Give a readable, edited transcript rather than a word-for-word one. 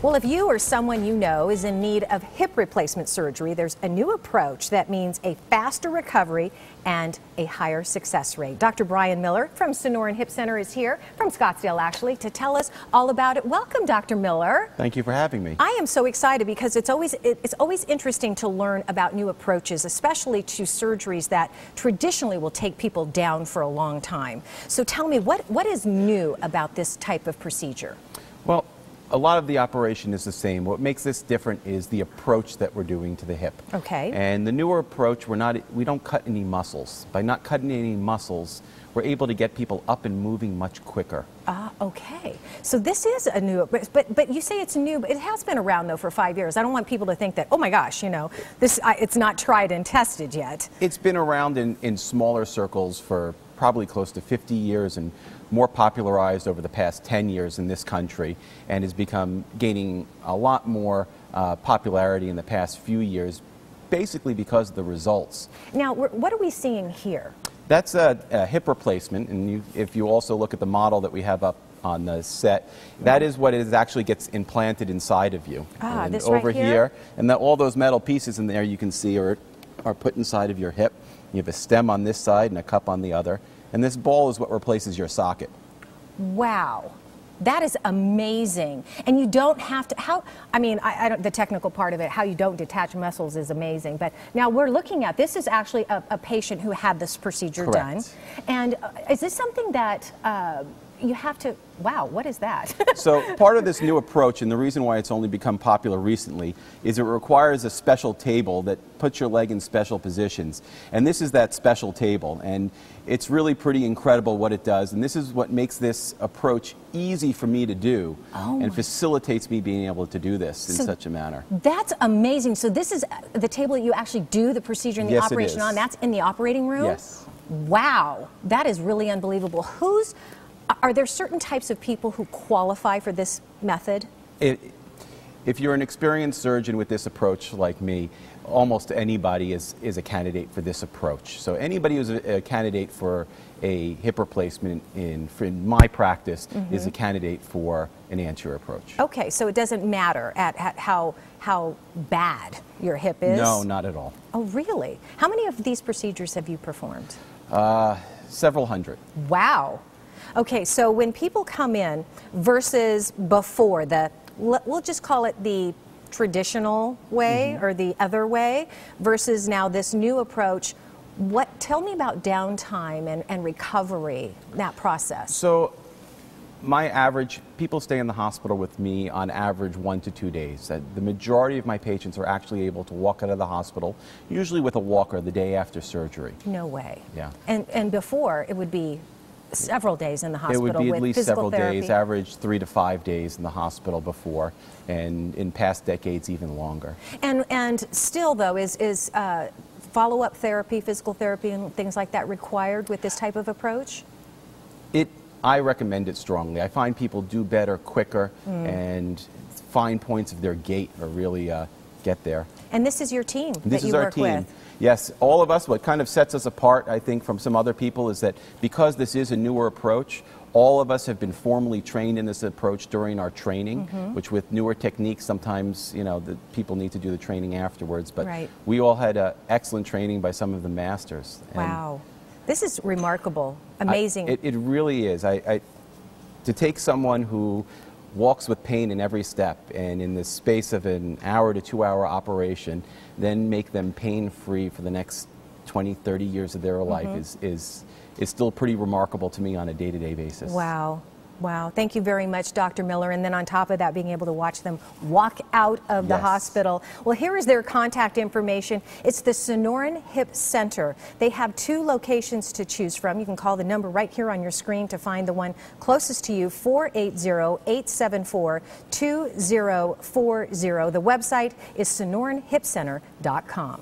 Well, if you or someone you know is in need of hip replacement surgery, there's a new approach that means a faster recovery and a higher success rate. Dr. Brian Miller from Sonoran Hip Center is here, from Scottsdale actually, to tell us all about it. Welcome, Dr. Miller. Thank you for having me. I am so excited because it's always interesting to learn about new approaches, especially to surgeries that traditionally will take people down for a long time. So tell me, what is new about this type of procedure? Well, a lot of the operation is the same. What makes this different is the approach that we're doing to the hip. Okay. And the newer approach, we don't cut any muscles. By not cutting any muscles, we're able to get people up and moving much quicker. Okay. So this is a new, but you say it's new, but it has been around though for 5 years. I don't want people to think that, oh my gosh, you know, it's not tried and tested yet. It's been around in smaller circles for probably close to 50 years and more popularized over the past 10 years in this country, and has become gaining a lot more popularity in the past few years, basically because of the results. Now, what are we seeing here? That's a hip replacement, and if you also look at the model that we have up on the set, that is what it actually gets implanted inside of you. And this over right here? And all those metal pieces in there you can see are put inside of your hip. You have a stem on this side and a cup on the other. And this ball is what replaces your socket. Wow. That is amazing. And you don't have to, I don't, the technical part of it, how you don't detach muscles is amazing. But now we're looking at, this is actually a patient who had this procedure done. And is this something that you have to, wow, what is that? So part of this new approach, and the reason why it's only become popular recently, is it requires a special table that puts your leg in special positions. And this is that special table. And it's really pretty incredible what it does. And this is what makes this approach easy for me to do and facilitates me being able to do this in such a manner. That's amazing. So this is the table that you actually do the procedure and the operation on. That's in the operating room? Yes. Wow. That is really unbelievable. Are there certain types of people who qualify for this method? If you're an experienced surgeon with this approach like me, almost anybody is a candidate for this approach. So anybody who's a candidate for a hip replacement in my practice is a candidate for an anterior approach. Okay, so it doesn't matter at how bad your hip is? No, not at all. Oh, really? How many of these procedures have you performed? Several hundred. Wow. Okay, so when people come in versus before, we'll just call it the traditional way or the other way, versus now this new approach, tell me about downtime and recovery, that process. So my average, people stay in the hospital with me on average 1 to 2 days. The majority of my patients are actually able to walk out of the hospital, usually with a walker the day after surgery. No way. Yeah. And before, it would be several days in the hospital. It would be with at least physical several therapy. days, average 3 to 5 days in the hospital before, and in past decades even longer. And still though, is follow-up therapy, physical therapy and things like that required with this type of approach? I recommend it strongly. I find people do better quicker, and fine points of their gait are really get there. And this is your team This that is you our work team. with? Yes, all of us. What kind of sets us apart, I think, from some other people is that because this is a newer approach, all of us have been formally trained in this approach during our training, which with newer techniques, sometimes, you know, the people need to do the training afterwards. But we all had excellent training by some of the masters. Wow. This is remarkable, amazing. It really is. To take someone who walks with pain in every step, and in the space of an hour to 2 hour operation, then make them pain-free for the next 20, 30 years of their life is still pretty remarkable to me on a day-to-day basis. Wow. Wow. Thank you very much, Dr. Miller. And then on top of that, being able to watch them walk out of the hospital. Well, here is their contact information. It's the Sonoran Hip Center. They have 2 locations to choose from. You can call the number right here on your screen to find the one closest to you, 480-874-2040. The website is sonoranhipcenter.com.